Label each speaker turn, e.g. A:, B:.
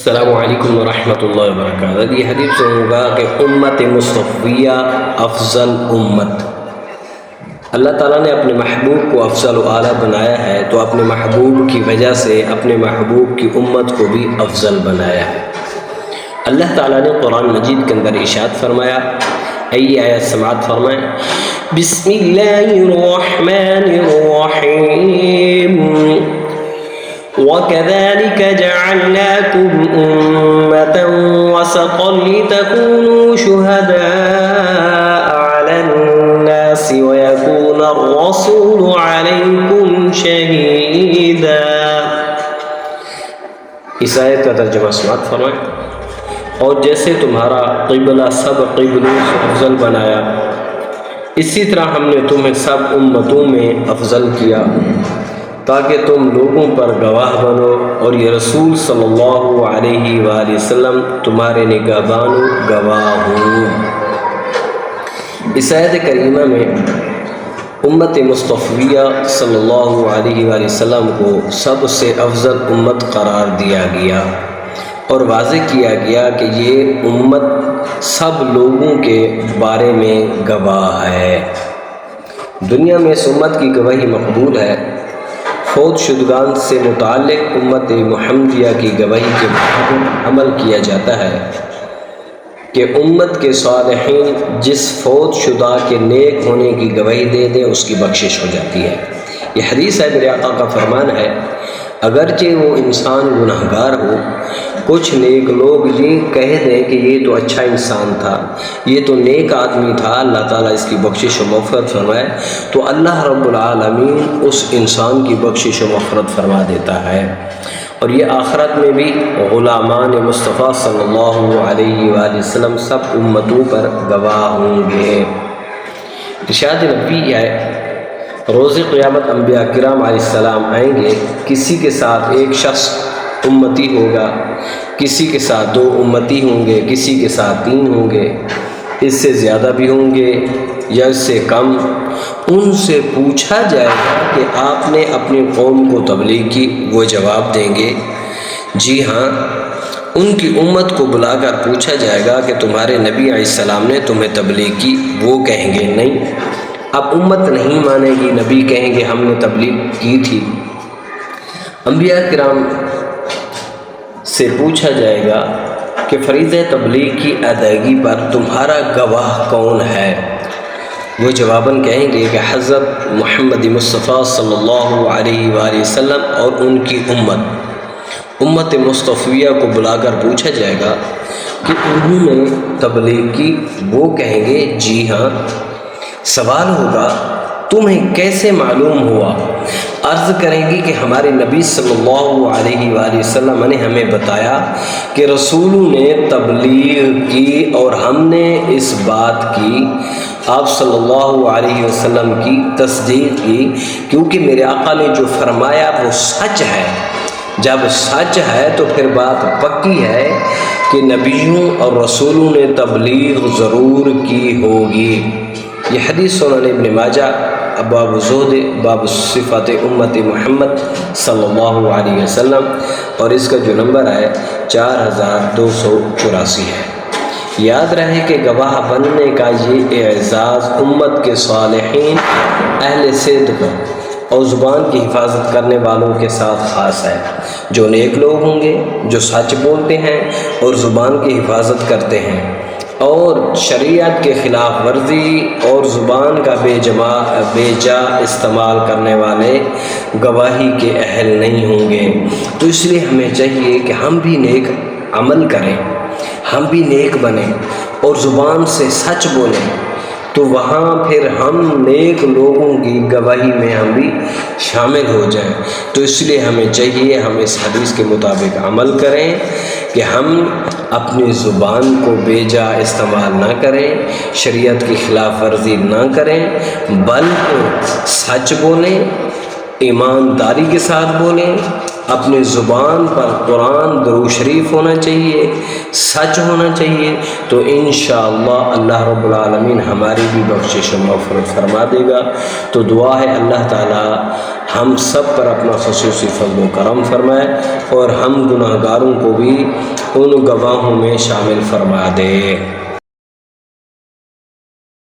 A: السلام علیکم ورحمۃ اللہ وبرکاتہ۔ یہ حدیث سے ہوگا کہ امت مصطفیہ افضل امت، اللہ تعالیٰ نے اپنے محبوب کو افضل و اعلیٰ بنایا ہے تو اپنے محبوب کی وجہ سے اپنے محبوب کی امت کو بھی افضل بنایا ہے۔ اللہ تعالیٰ نے قرآن مجید کے اندر ارشاد فرمایا، آیت سماعت فرمائیں، بسم اللہ الرحمن الرحیم، وَكَذَلِكَ جَعَلْنَاكُمْ أُمَّةً وَسَطًا لِتَكُونُوا شُهَدَاءَ عَلَى النَّاسِ وَيَكُونَ الرَّسُولُ عَلَيْكُمْ شَهِيدًا۔ اس آیت کا ترجمہ سماعت فرمائیں، اور جیسے تمہارا قبلہ سب قبلوں سے افضل بنایا، اسی طرح ہم نے تمہیں سب امتوں میں افضل کیا تاکہ تم لوگوں پر گواہ بنو، اور یہ رسول صلی اللہ علیہ وآلہ وسلم تمہارے نگہبان و گواہ ہوں۔ اس آیت کریمہ میں امت مصطفیہ صلی اللہ علیہ وآلہ وسلم کو سب سے افضل امت قرار دیا گیا اور واضح کیا گیا کہ یہ امت سب لوگوں کے بارے میں گواہ ہے۔ دنیا میں اس امت کی گواہی مقبول ہے۔ فوت شدگان سے متعلق امت محمدیہ کی گواہی کے مطابق عمل کیا جاتا ہے کہ امت کے صالحین جس فوت شدہ کے نیک ہونے کی گواہی دے دیں اس کی بخشش ہو جاتی ہے۔ یہ حدیث ہے، میرے آقا کا فرمان ہے، اگرچہ وہ انسان گناہگار ہو، کچھ نیک لوگ یہ کہہ دیں کہ یہ تو اچھا انسان تھا، یہ تو نیک آدمی تھا، اللہ تعالیٰ اس کی بخشش و مغفرت فرمائے، تو اللہ رب العالمین اس انسان کی بخشش و مغفرت فرما دیتا ہے، اور یہ آخرت میں بھی غلامان مصطفیٰ صلی اللہ علیہ وآلہ وسلم سب امتوں پر گواہ ہوں گے۔ ارشاد نبی ہے، روز قیامت انبیاء کرام علیہ السلام آئیں گے، کسی کے ساتھ ایک شخص امتی ہوگا، کسی کے ساتھ 2 امتی ہوں گے، کسی کے ساتھ 3 ہوں گے، اس سے زیادہ بھی ہوں گے یا اس سے کم۔ ان سے پوچھا جائے گا کہ آپ نے اپنی قوم کو تبلیغ کی، وہ جواب دیں گے جی ہاں۔ ان کی امت کو بلا کر پوچھا جائے گا کہ تمہارے نبی علیہ السلام نے تمہیں تبلیغ کی، وہ کہیں گے نہیں۔ اب امت نہیں مانے گی، نبی کہیں گے ہم نے تبلیغ کی تھی۔ انبیاء کرام سے پوچھا جائے گا کہ فریضہ تبلیغ کی ادائیگی پر تمہارا گواہ کون ہے؟ وہ جواباً کہیں گے کہ حضرت محمد مصطفیٰ صلی اللہ علیہ وآلہ وسلم اور ان کی امت مصطفیہ کو بلا کر پوچھا جائے گا کہ انہوں نے تبلیغ کی، وہ کہیں گے جی ہاں۔ سوال ہوگا تمہیں کیسے معلوم ہوا؟ عرض کریں گی کہ ہمارے نبی صلی اللہ علیہ وآلہ وسلم نے ہمیں بتایا کہ رسولوں نے تبلیغ کی اور ہم نے اس بات کی، آپ صلی اللہ علیہ وسلم کی تصدیق کی، کیونکہ میرے آقا نے جو فرمایا وہ سچ ہے۔ جب سچ ہے تو پھر بات پکی ہے کہ نبیوں اور رسولوں نے تبلیغ ضرور کی ہوگی۔ یہ حدیث سنن ابن ماجہ باب زہد، باب صفات امت محمد صلی اللہ علیہ وسلم، اور اس کا جو نمبر ہے 4284 ہے۔ یاد رہے کہ گواہ بننے کا یہ اعزاز امت کے صالحین، اہل صدق اور زبان کی حفاظت کرنے والوں کے ساتھ خاص ہے، جو نیک لوگ ہوں گے، جو سچ بولتے ہیں اور زبان کی حفاظت کرتے ہیں اور شریعت کے خلاف ورزی اور زبان کا بے جا استعمال کرنے والے گواہی کے اہل نہیں ہوں گے۔ تو اس لیے ہمیں چاہیے کہ ہم بھی نیک عمل کریں، ہم بھی نیک بنیں اور زبان سے سچ بولیں، تو وہاں پھر ہم نیک لوگوں کی گواہی میں ہم بھی شامل ہو جائیں۔ تو اس لیے ہمیں چاہیے ہم اس حدیث کے مطابق عمل کریں کہ ہم اپنی زبان کو بے جا استعمال نہ کریں، شریعت کی خلاف ورزی نہ کریں، بلکہ سچ بولیں، ایمانداری کے ساتھ بولیں، اپنے زبان پر قرآن درود شریف ہونا چاہیے، سچ ہونا چاہیے، تو انشاءاللہ اللہ رب العالمین ہماری بھی بخشش و مغفرت فرما دے گا۔ تو دعا ہے اللہ تعالی ہم سب پر اپنا خصوصی فضل و کرم فرمائے اور ہم گناہ گاروں کو بھی ان گواہوں میں شامل فرما دے۔